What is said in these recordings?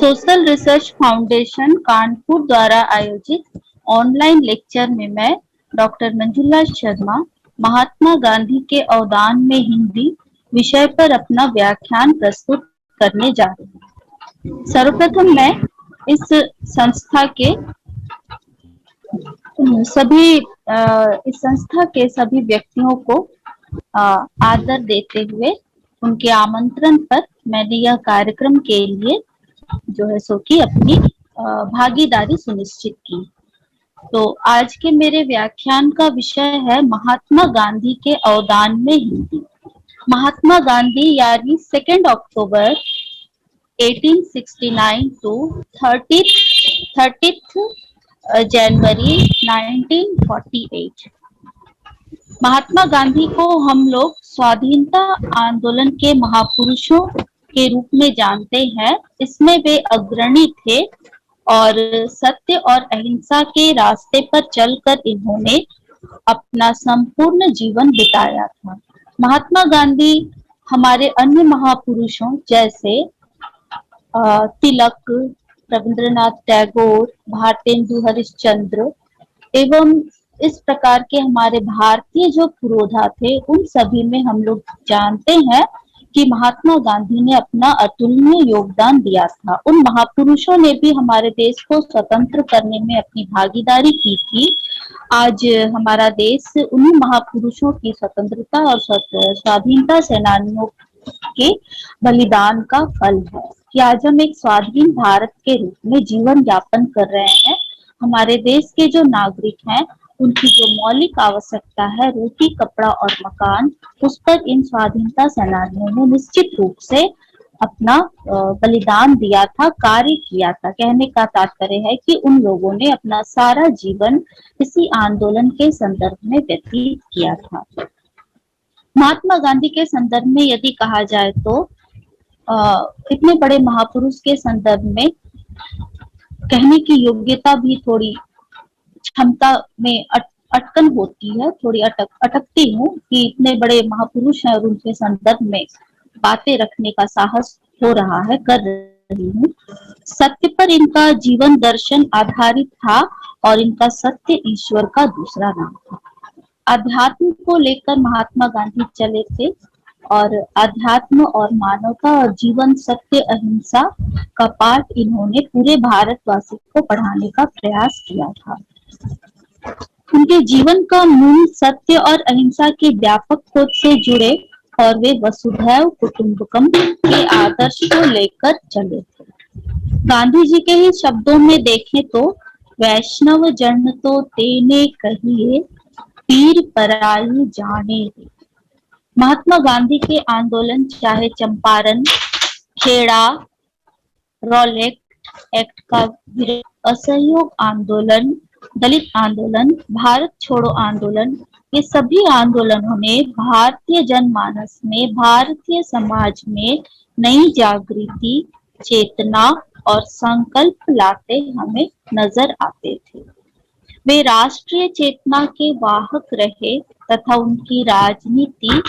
Social research foundation Kanpur द्वारा आयोजित online lecture में मैं डॉक्टर मंजुला शर्मा महात्मा गांधी के अवदान में हिंदी विषय पर अपना व्याख्यान प्रस्तुत करने जा रही हूँ। सर्वप्रथम मैं इस संस्था के सभी इस संस्था के सभी व्यक्तियों को आदर देते हुए उनके आमंत्रण पर मैंने यह कार्यक्रम के लिए जो है सो की अपनी भागीदारी सुनिश्चित की। तो आज के मेरे व्याख्यान का विषय है महात्मा गांधी के अवदान में हिंदी। महात्मा गांधी यानी 2 अक्टूबर 1869 टू 30 जनवरी 1948। महात्मा गांधी को हम लोग स्वाधीनता आंदोलन के महापुरुषों के रूप में जानते हैं। इसमें वे अग्रणी थे और सत्य और अहिंसा के रास्ते पर चलकर इन्होंने अपना संपूर्ण जीवन बिताया था। महात्मा गांधी हमारे अन्य महापुरुषों जैसे तिलक, रविंद्रनाथ टैगोर, भारतेंदु हरिश्चंद्र एवं इस प्रकार के हमारे भारतीय जो पुरोधा थे, उन सभी में हम लोग जानते हैं कि महात्मा गांधी ने अपना अतुलनीय योगदान दिया था। उन महापुरुषों ने भी हमारे देश को स्वतंत्र करने में अपनी भागीदारी की थी। आज हमारा देश उन्हीं महापुरुषों की स्वतंत्रता और स्वाधीनता सेनानियों के बलिदान का फल है कि आज हम एक स्वाधीन भारत के रूप में जीवन यापन कर रहे हैं। हमारे देश के जो नागरिक हैं, उनकी जो मौलिक आवश्यकता है, रोटी, कपड़ा और मकान, उस पर इन स्वाधीनता सेनानियों ने निश्चित रूप से अपना बलिदान दिया था, कार्य किया था। कहने का तात्पर्य है कि उन लोगों ने अपना सारा जीवन इसी आंदोलन के संदर्भ में व्यतीत किया था। महात्मा गांधी के संदर्भ में यदि कहा जाए तो इतने बड़े महापुरुष के संदर्भ में कहने की योग्यता भी थोड़ी क्षमता में अटकन होती है, थोड़ी अटकती हूँ कि इतने बड़े महापुरुष हैं और उनके संदर्भ में बातें रखने का साहस हो रहा है, कर रही हूँ। सत्य पर इनका जीवन दर्शन आधारित था और इनका सत्य ईश्वर का दूसरा नाम था। अध्यात्म को लेकर महात्मा गांधी चले थे और अध्यात्म और मानवता और जीवन, सत्य, अहिंसा का पाठ इन्होंने पूरे भारतवासी को पढ़ाने का प्रयास किया था। उनके जीवन का मूल सत्य और अहिंसा के व्यापक खोज से जुड़े और वे वसुधैव कुटुंबकम के आदर्श को लेकर चले थे। गांधी जी के ही शब्दों में देखें तो वैष्णव जन तो तेने कहिए, पीर पराई जाने। महात्मा गांधी के आंदोलन चाहे चंपारण, खेड़ा, रॉलेट एक्ट का विरोध, असहयोग आंदोलन, दलित आंदोलन, भारत छोड़ो आंदोलन, ये सभी आंदोलनों ने भारतीय जनमानस में, भारतीय समाज में नई जागृति, चेतना और संकल्प लाते हमें नजर आते थे। वे राष्ट्रीय चेतना के वाहक रहे तथा उनकी राजनीति,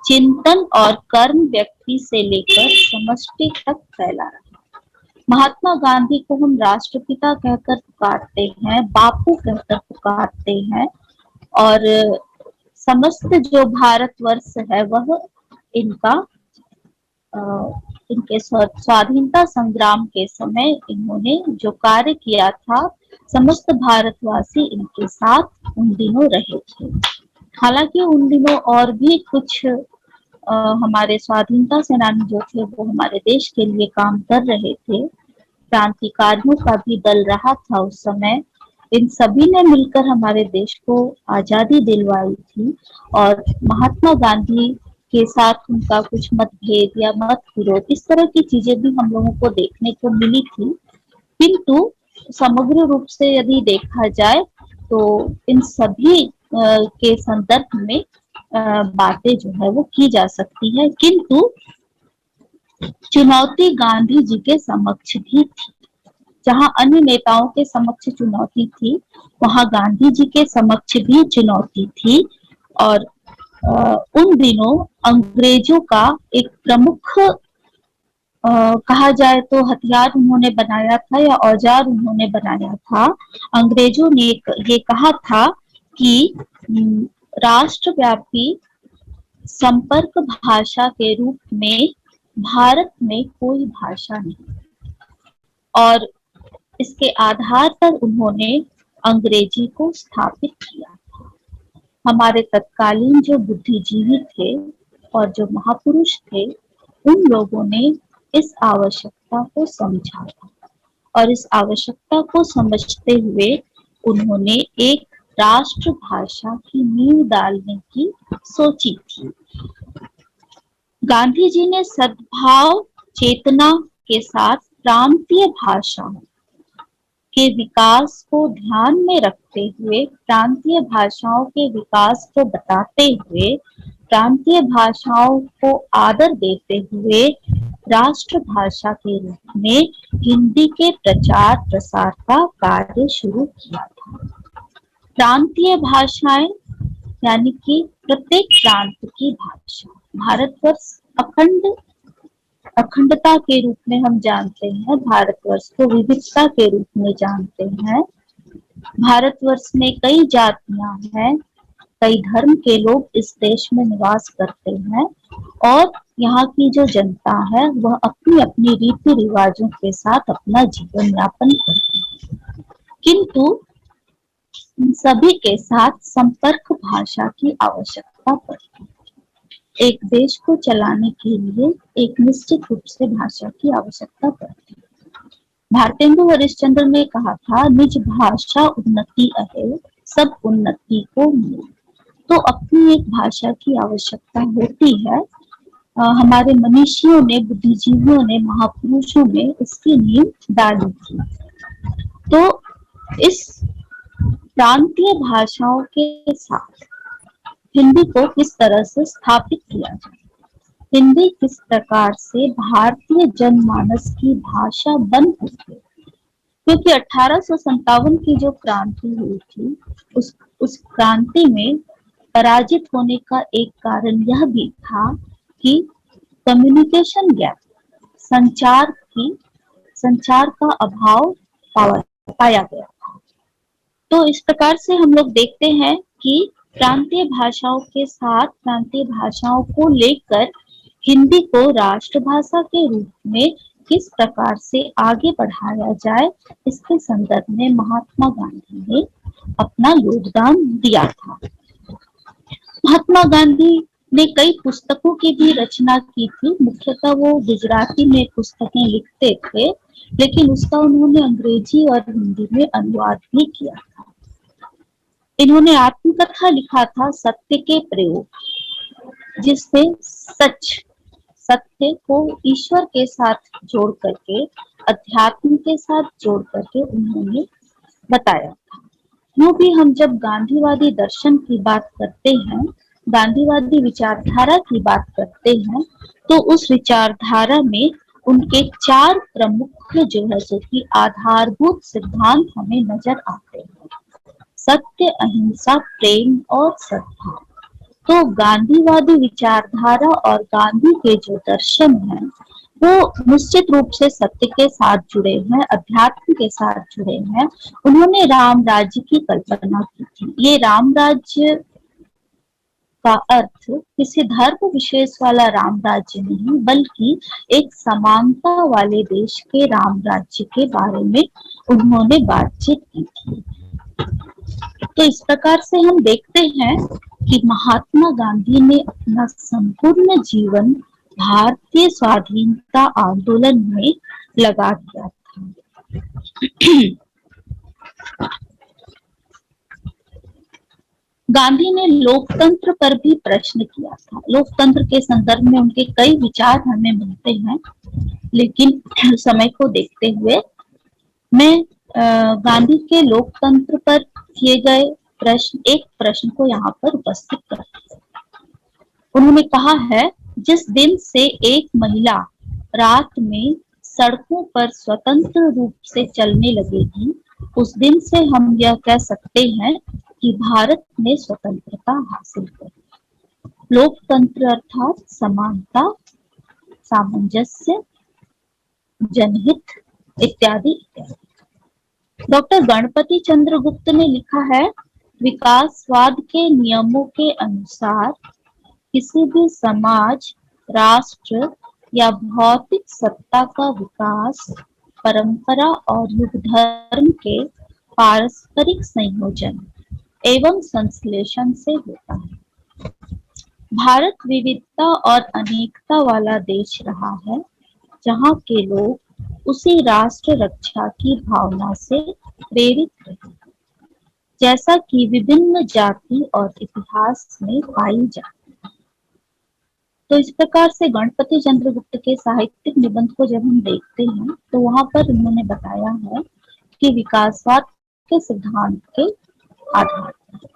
चिंतन और कर्म व्यक्ति से लेकर समष्टि तक फैला रहा। महात्मा गांधी को हम राष्ट्रपिता कहकर पुकारते हैं, बापू कहकर पुकारते हैं और समस्त जो भारतवर्ष है वह इनके स्वाधीनता संग्राम के समय इन्होंने जो कार्य किया था, समस्त भारतवासी इनके साथ उन दिनों रहे थे। हालांकि उन दिनों और भी कुछ हमारे स्वाधीनता सेनानी जो थे वो हमारे देश के लिए काम कर रहे थे। क्रांतिकारियों का भी दल रहा था उस समय। इन सभी ने मिलकर हमारे देश को आजादी दिलवाई थी और महात्मा गांधी के साथ उनका कुछ मतभेद या मत विरोध, इस तरह की चीजें भी हम लोगों को देखने को मिली थी। किंतु समग्र रूप से यदि देखा जाए तो इन सभी के संदर्भ में बातें जो है वो की जा सकती है। किंतु चुनौती गांधी जी के समक्ष भी थी। जहां अन्य नेताओं के समक्ष चुनौती थी, वहां गांधी जी के समक्ष भी चुनौती थी। और उन दिनों अंग्रेजों का एक प्रमुख कहा जाए तो हथियार उन्होंने बनाया था या औजार उन्होंने बनाया था। अंग्रेजों ने ये कहा था कि राष्ट्रव्यापी संपर्क भाषा के रूप में भारत में कोई भाषा नहीं, और इसके आधार पर उन्होंने अंग्रेजी को स्थापित किया। हमारे तत्कालीन जो बुद्धिजीवी थे और जो महापुरुष थे, उन लोगों ने इस आवश्यकता को समझा था, और इस आवश्यकता को समझते हुए उन्होंने एक राष्ट्रभाषा की नींव डालने की सोची थी। गांधी जी ने सद्भाव चेतना के साथ प्रांतीय भाषाओं के विकास को ध्यान में रखते हुए, प्रांतीय भाषाओं के विकास को बताते हुए, प्रांतीय भाषाओं को आदर देते हुए राष्ट्रभाषा के रूप में हिंदी के प्रचार प्रसार का कार्य शुरू किया था। प्रांतीय भाषाएं यानी कि प्रत्येक प्रांत की भाषा। भारतवर्ष अखंडता के रूप में हम जानते हैं, भारतवर्ष को विविधता के रूप में जानते हैं। भारतवर्ष में कई जातियां हैं, कई धर्म के लोग इस देश में निवास करते हैं, और यहाँ की जो जनता है वह अपनी अपनी रीति रिवाजों के साथ अपना जीवन यापन करती है, किंतु सभी के साथ संपर्क भाषा की आवश्यकता पड़ती है। एक देश को चलाने के लिए एक निश्चित रूप से भाषा की आवश्यकता पड़ती है। भारतेंदु हरिश्चंद्र ने कहा था, निज भाषा उन्नति अहे, सब उन्नति को मूल। तो अपनी एक भाषा की आवश्यकता होती है। हमारे मनीषियों ने, बुद्धिजीवियों ने, महापुरुषों ने इसकी नींव डाली थी। तो इस प्रांतीय भाषाओं के साथ हिंदी को किस तरह से स्थापित किया जाए, हिंदी किस प्रकार से भारतीय जनमानस की भाषा बन सके, क्योंकि 1857 की जो क्रांति हुई थी, उस क्रांति में पराजित होने का एक कारण यह भी था कि कम्युनिकेशन गैप, संचार का अभाव पाया गया था। तो इस प्रकार से हम लोग देखते हैं कि प्रांतीय भाषाओं के साथ, प्रांतीय भाषाओं को लेकर हिंदी को राष्ट्रभाषा के रूप में किस प्रकार से आगे बढ़ाया जाए, इसके संदर्भ में महात्मा गांधी ने अपना योगदान दिया था। महात्मा गांधी ने कई पुस्तकों की भी रचना की थी। मुख्यतः वो गुजराती में पुस्तकें लिखते थे, लेकिन उसका उन्होंने अंग्रेजी और हिंदी में अनुवाद भी किया था। इन्होंने आत्मकथा लिखा था, सत्य के प्रयोग, जिससे सत्य को ईश्वर के साथ जोड़ करके, अध्यात्म के साथ जोड़ करके उन्होंने बताया था। यूं भी हम जब गांधीवादी दर्शन की बात करते हैं, गांधीवादी विचारधारा की बात करते हैं, तो उस विचारधारा में उनके 4 प्रमुख जो है सो कि आधारभूत सिद्धांत हमें नजर आते हैं: सत्य, अहिंसा, प्रेम और सद्भाव। तो गांधीवादी विचारधारा और गांधी के जो दर्शन हैं, वो निश्चित रूप से सत्य के साथ जुड़े हैं, अध्यात्म के साथ जुड़े हैं। उन्होंने राम राज्य की कल्पना की थी। ये राम राज्य का अर्थ किसी धर्म विशेष वाला राम राज्य नहीं, बल्कि एक समानता वाले देश के राम राज्य के बारे में उन्होंने बातचीत की थी। तो इस प्रकार से हम देखते हैं कि महात्मा गांधी ने अपना संपूर्ण जीवन भारतीय स्वाधीनता आंदोलन में लगा दिया था। गांधी ने लोकतंत्र पर भी प्रश्न किया था। लोकतंत्र के संदर्भ में उनके कई विचार हमें मिलते हैं, लेकिन समय को देखते हुए मैं गांधी के लोकतंत्र पर किए गए एक प्रश्न को यहाँ पर उपस्थित करती हूँ। उन्होंने कहा है, जिस दिन से एक महिला रात में सड़कों पर स्वतंत्र रूप से चलने लगेगी, उस दिन से हम यह कह सकते हैं कि भारत ने स्वतंत्रता हासिल कर। लोकतंत्र अर्थात समानता, सामंजस्य, जनहित इत्यादि इत्यादि। डॉक्टर गणपति चंद्र गुप्त ने लिखा है, विकासवाद के नियमों के अनुसार किसी भी समाज, राष्ट्र या भौतिक सत्ता का विकास परंपरा और युग धर्म के पारस्परिक संयोजन एवं संश्लेषण से होता है। भारत विविधता और अनेकता वाला देश रहा है, जहाँ के लोग उसी राष्ट्र रक्षा की भावना से प्रेरित रहे, जैसा कि विभिन्न जाति और इतिहास में पाई जाती है। तो इस प्रकार से गणपति चंद्रगुप्त के साहित्यिक निबंध को जब हम देखते हैं तो वहां पर उन्होंने बताया है कि विकासवाद के सिद्धांत के आधार पर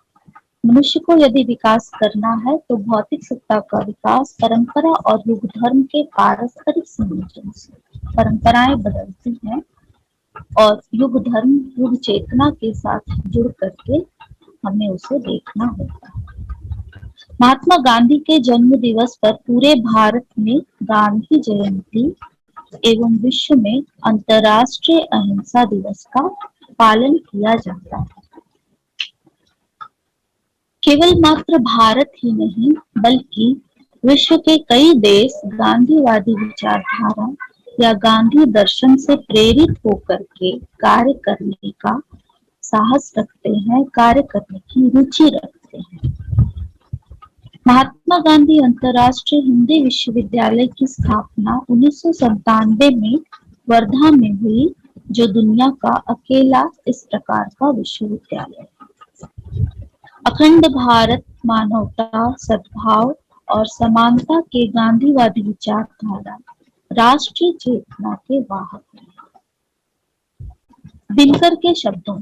मनुष्य को यदि विकास करना है तो भौतिक सत्ता का विकास परंपरा और युग धर्म के पारस्परिक संयोजन से। परंपराएं बदलती हैं और युग धर्म युग चेतना के साथ जुड़ करके हमें उसे देखना होता है। महात्मा गांधी के जन्म दिवस पर पूरे भारत में गांधी जयंती एवं विश्व में अंतर्राष्ट्रीय अहिंसा दिवस का पालन किया जाता है। केवल मात्र भारत ही नहीं बल्कि विश्व के कई देश गांधीवादी विचारधारा या गांधी दर्शन से प्रेरित होकर के कार्य करने का साहस रखते हैं, कार्य करने की रुचि रखते हैं। महात्मा गांधी अंतर्राष्ट्रीय हिंदी विश्वविद्यालय की स्थापना 1997 में वर्धा में हुई, जो दुनिया का अकेला इस प्रकार का विश्वविद्यालय है। अखंड भारत, मानवता, सद्भाव और समानता के गांधीवादी विचारधारा राष्ट्रीय चेतना के वाहक हैं। दिनकर के शब्दों,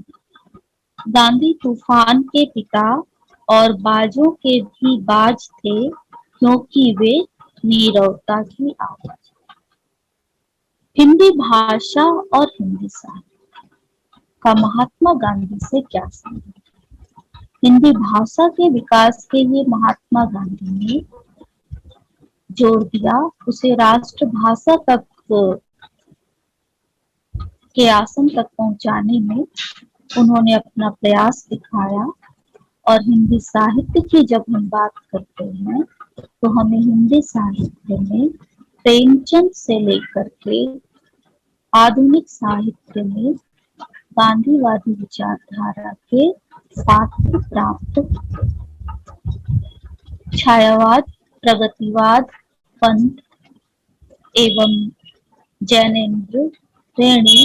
गांधी तूफान के पिता और बाजों के भी बाज थे, क्योंकि वे नीरवता की आवाज। हिंदी भाषा और हिंदी साहित्य का महात्मा गांधी से क्या संबंध? हिंदी भाषा के विकास के लिए महात्मा गांधी ने जोर दिया, उसे राष्ट्रभाषा तक के आसन तक पहुंचाने में उन्होंने अपना प्रयास दिखाया। और हिंदी साहित्य की जब हम बात करते हैं तो हमें हिंदी साहित्य में प्रेमचंद से लेकर के आधुनिक साहित्य में गांधीवादी विचारधारा के पात्र प्राप्त होते। छायावाद, प्रगतिवाद, पंत एवं जैनेन्द्र रेणी,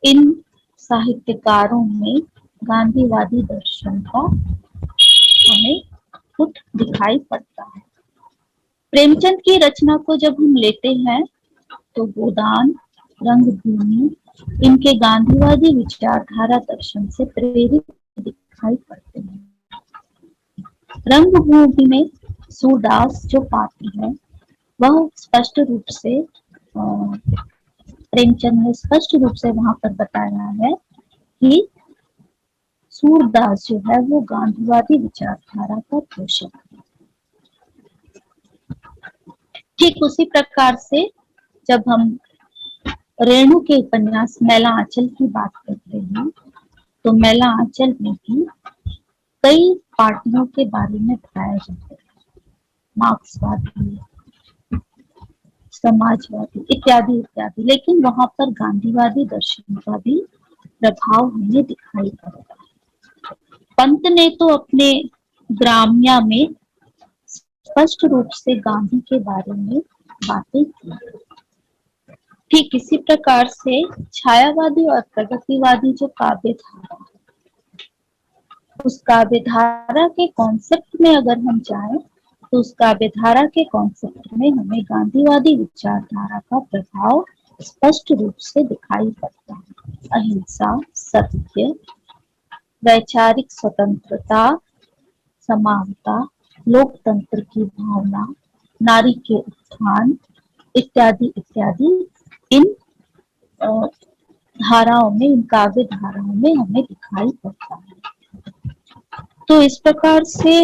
इन साहित्यकारों में गांधीवादी दर्शन का हमें खुद दिखाई पड़ता है। प्रेमचंद की रचना को जब हम लेते हैं तो गोदान, रंगभूमि इनके गांधीवादी विचारधारा दर्शन से प्रेरित दिखाई पड़ते हैं। रंगभूमि में सूरदास जो पात्र है वह स्पष्ट रूप से प्रेमचंद ने स्पष्ट रूप से वहां पर बताया है कि सूरदास जो है वो गांधीवादी विचारधारा का पोषक है। ठीक उसी प्रकार से जब हम रेणु के उपन्यास मैला आंचल की बात करते हैं तो मैला आंचल में भी कई पार्टियों के बारे में बताया जाता है, मार्क्सवादी, समाजवादी इत्यादि इत्यादि, लेकिन वहां पर गांधीवादी दर्शन का भी प्रभाव हमें दिखाई पड़ता है। पंत ने तो अपने ग्राम्या में स्पष्ट रूप से गांधी के बारे में बातें की। ठीक इसी प्रकार से छायावादी और प्रगतिवादी जो काव्य धारा, उस काव्य धारा के कॉन्सेप्ट में अगर हम जाएं तो उस काव्य धारा के कॉन्सेप्ट में हमें गांधीवादी विचारधारा का प्रभाव स्पष्ट रूप से दिखाई पड़ता है। अहिंसा, सत्य, वैचारिक स्वतंत्रता, समानता, लोकतंत्र की भावना, नारी के उत्थान इत्यादि इत्यादि इन धाराओं में, इन काव्य धाराओं में हमें दिखाई पड़ता है। तो इस प्रकार से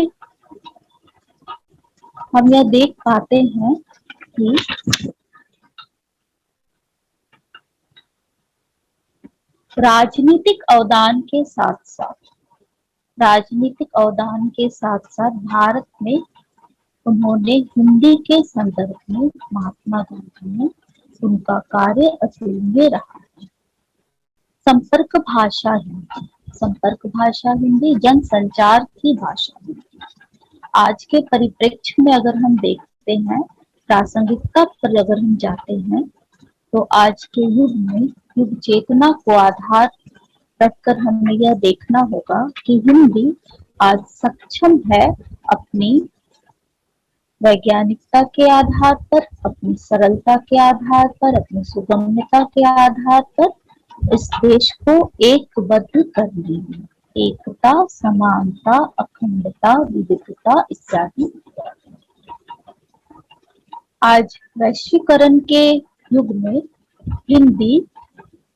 हम यह देख पाते हैं कि राजनीतिक अवदान के साथ साथ भारत में उन्होंने हिंदी के संदर्भ में महात्मा गांधी ने उनका कार्य अतुलनीय रहा। संपर्क भाषा हिंदी जनसंचार की भाषा हिंदी। आज के परिप्रेक्ष्य में अगर हम देखते हैं, प्रासंगिकता पर अगर हम जाते हैं, तो आज के युग में युग चेतना को आधार रखकर हमें यह देखना होगा कि हिंदी आज सक्षम है अपनी वैज्ञानिकता के आधार पर, अपनी सरलता के आधार पर, अपनी सुगम्यता के आधार पर इस देश को एकबद्ध करने में, एकता, समानता, अखंडता, विविधता इत्यादि। आज वैश्वीकरण के युग में हिंदी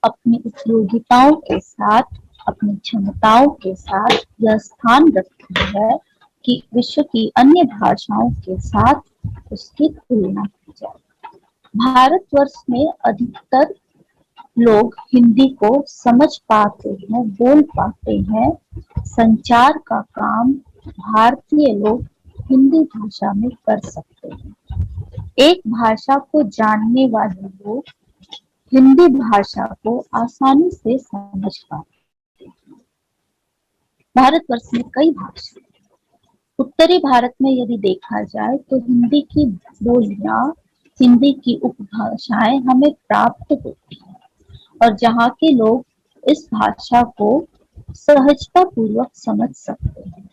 अपनी उपयोगिताओं के साथ, अपनी क्षमताओं के साथ यह स्थान रखती है कि विश्व की अन्य भाषाओं के साथ उसकी तुलना की जाए। भारतवर्ष में अधिकतर लोग हिंदी को समझ पाते हैं, बोल पाते हैं। संचार का काम भारतीय लोग हिंदी भाषा में कर सकते हैं। एक भाषा को जानने वाले लोग हिंदी भाषा को आसानी से समझ पाते हैं। भारतवर्ष में कई भाषा, उत्तरी भारत में यदि देखा जाए तो हिंदी की बोलियां, हिंदी की उपभाषाएं हमें प्राप्त होती हैं और जहाँ के लोग इस भाषा को सहजता पूर्वक समझ सकते हैं।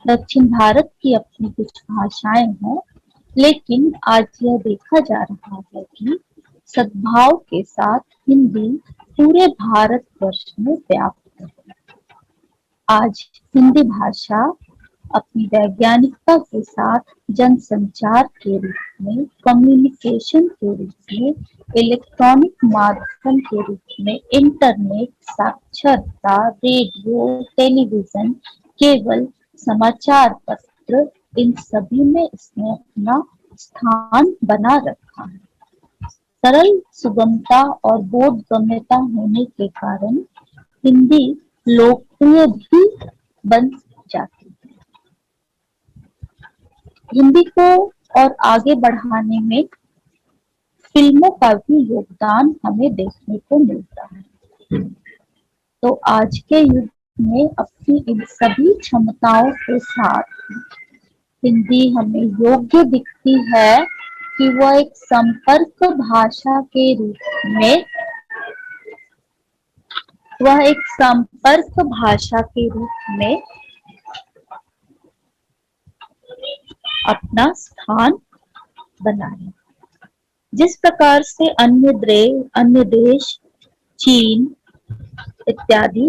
दक्षिण भारत की अपनी कुछ भाषाएं हैं, लेकिन आज यह देखा जा रहा है कि सद्भाव के साथ हिंदी पूरे भारतवर्ष में व्याप्त है। आज हिंदी भाषा अपनी वैज्ञानिकता के साथ जनसंचार के रूप में, कम्युनिकेशन के रूप में, इलेक्ट्रॉनिक माध्यम के रूप में, इंटरनेट, साक्षरता, रेडियो, टेलीविजन, केवल, समाचार पत्र, इन सभी में इसने अपना स्थान बना रखा है। सरल, सुगमता और बोधगम्यता होने के कारण हिंदी लोकप्रिय भी बन जाती है। हिंदी को और आगे बढ़ाने में फिल्मों का भी योगदान हमें देखने को मिलता है। तो आज के युग में अपनी इन सभी क्षमताओं के साथ हिंदी हमें योग्य दिखती है कि वह एक संपर्क भाषा के रूप में अपना स्थान बनाए। जिस प्रकार से अन्य देश, चीन इत्यादि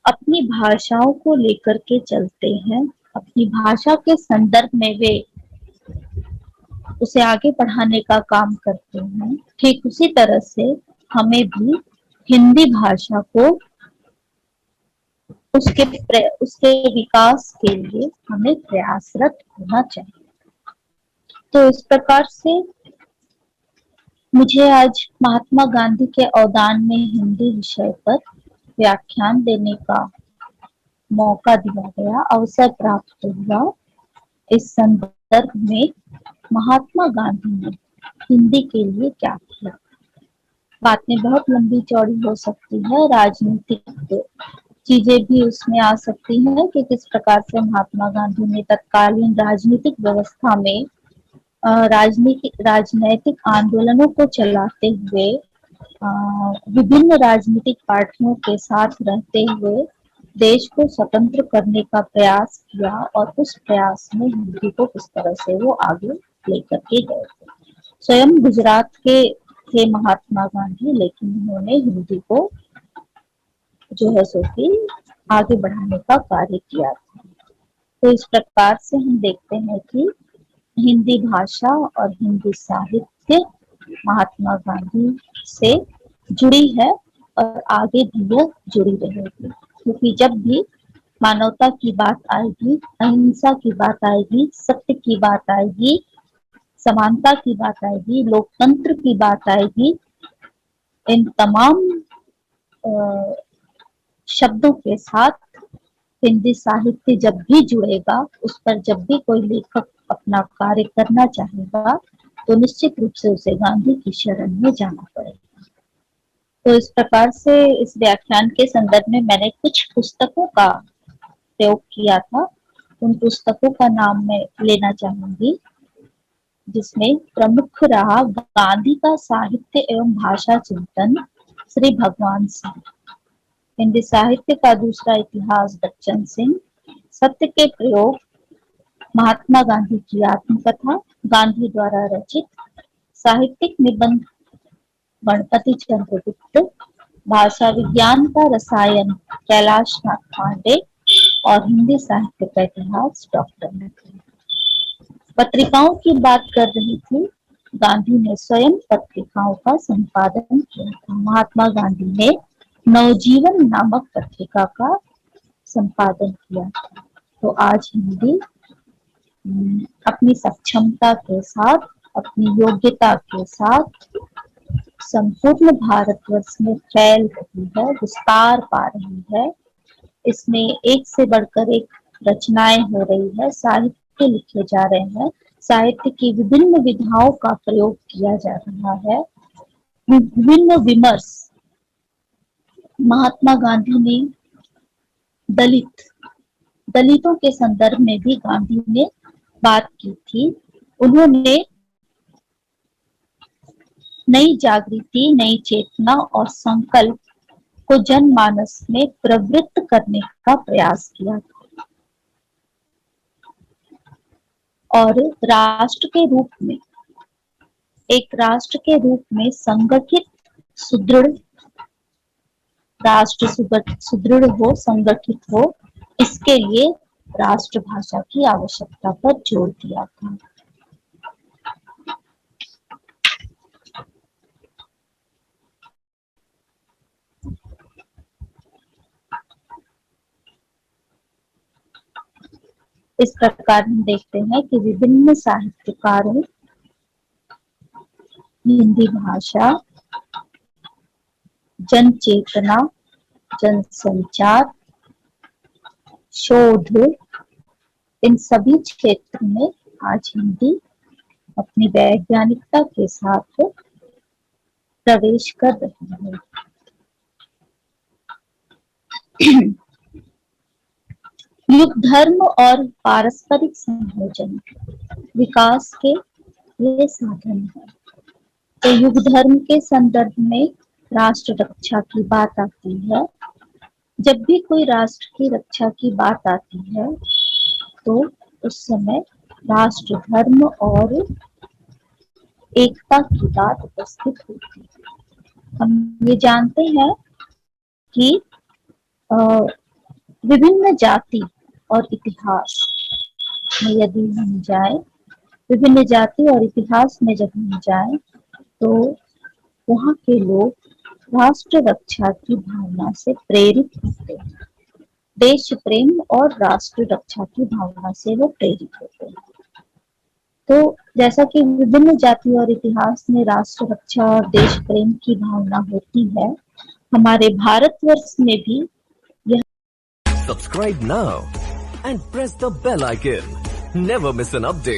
अपनी भाषाओं को लेकर के चलते हैं, अपनी भाषा के संदर्भ में वे उसे आगे बढ़ाने का काम करते हैं, ठीक उसी तरह से हमें भी हिंदी भाषा को उसके विकास के लिए हमें प्रयासरत होना चाहिए। तो इस प्रकार से मुझे आज महात्मा गांधी के अवदान में हिंदी विषय पर व्याख्यान देने का मौका दिया गया, अवसर प्राप्त हुआ। इस संदर्भ में महात्मा गांधी ने हिंदी के लिए क्या किया, बातें बहुत लंबी चौड़ी हो सकती है, राजनीतिक चीजें भी उसमें आ सकती हैं कि किस प्रकार से महात्मा गांधी ने तत्कालीन राजनीतिक व्यवस्था में राजनैतिक आंदोलनों को चलाते हुए विभिन्न राजनीतिक पार्टियों के साथ रहते हुए देश को स्वतंत्र करने का प्रयास किया और उस प्रयास में हिंदी को किस तरह से वो आगे लेकर के गए थे। स्वयं गुजरात के थे महात्मा गांधी, लेकिन उन्होंने हिंदी को जो है सो कि आगे बढ़ाने का कार्य किया था। तो इस प्रकार से हम देखते हैं कि हिंदी भाषा और हिंदी साहित्य महात्मा गांधी से जुड़ी है और आगे भी यह जुड़ी रहेगी, क्योंकि जब भी मानवता की बात आएगी, अहिंसा की बात आएगी, सत्य की बात आएगी, समानता की बात आएगी, लोकतंत्र की बात आएगी, इन तमाम अ, शब्दों के साथ हिंदी साहित्य जब भी जुड़ेगा, उस पर जब भी कोई लेखक अपना कार्य करना चाहेगा, तो निश्चित रूप से उसे गांधी की शरण में जाना पड़ेगा। तो इस प्रकार से इस व्याख्यान के संदर्भ में मैंने कुछ पुस्तकों का प्रयोग किया था। उन पुस्तकों का नाम मैं लेना चाहूंगी, जिसमें प्रमुख रहा गांधी का साहित्य एवं भाषा चिंतन, श्री भगवान सिंह। हिंदी साहित्य का दूसरा इतिहास, बच्चन सिंह। सत्य के प्रयोग, महात्मा गांधी की आत्मकथा, गांधी द्वारा रचित। साहित्यिक निबंध, गणपति चंद्र गुप्त। भाषा विज्ञान का रसायन, कैलाश नाथ पांडे। और हिंदी साहित्य का इतिहास, डॉक्टर नकवी। पत्रिकाओं की बात कर रही थी। गांधी ने स्वयं पत्रिकाओं का संपादन किया था। महात्मा गांधी ने नवजीवन नामक पत्रिका का संपादन किया था। तो आज हिंदी अपनी सक्षमता के साथ, अपनी योग्यता के साथ संपूर्ण भारतवर्ष में फैल रही है, विस्तार पा रही है। इसमें एक से बढ़कर एक रचनाएं हो रही है, साहित्य लिखे जा रहे हैं, साहित्य की विभिन्न विधाओं का प्रयोग किया जा रहा है, विभिन्न विमर्श। महात्मा गांधी ने दलितों के संदर्भ में भी गांधी ने बात की थी। उन्होंने नई जागृति, नई चेतना और संकल्प को जनमानस में प्रवृत्त करने का प्रयास किया था। और राष्ट्र के रूप में, एक राष्ट्र के रूप में संगठित, सुदृढ़ राष्ट्र सुदृढ़ हो, संगठित हो, इसके लिए राष्ट्रभाषा की आवश्यकता पर जोर दिया था। इस प्रकार हम देखते हैं कि विभिन्न साहित्यकारों हिंदी भाषा, जन चेतना, जन संचार, शोध, इन सभी क्षेत्र में आज हिंदी अपनी वैज्ञानिकता के साथ प्रवेश कर रही है। युग धर्म और पारस्परिक संयोजन विकास के ये साधन है। तो युग धर्म के संदर्भ में राष्ट्र रक्षा की बात आती है। जब भी कोई राष्ट्र की रक्षा की बात आती है, तो उस समय राष्ट्र धर्म और एकता की बात उपस्थित होती है। हम ये जानते हैं कि विभिन्न जाति और इतिहास में यदि हम जाएं, विभिन्न जाति और इतिहास में जब हम जाएं, तो वहाँ के लोग राष्ट्र रक्षा की भावना से प्रेरित होते हैं। देश प्रेम और राष्ट्र रक्षा की भावना से वो प्रेरित होते हैं। तो जैसा कि विभिन्न जाति और इतिहास में राष्ट्र रक्षा और देश प्रेम की भावना होती है, हमारे भारतवर्ष में भी यह। Subscribe now and press the bell icon. Never miss an update.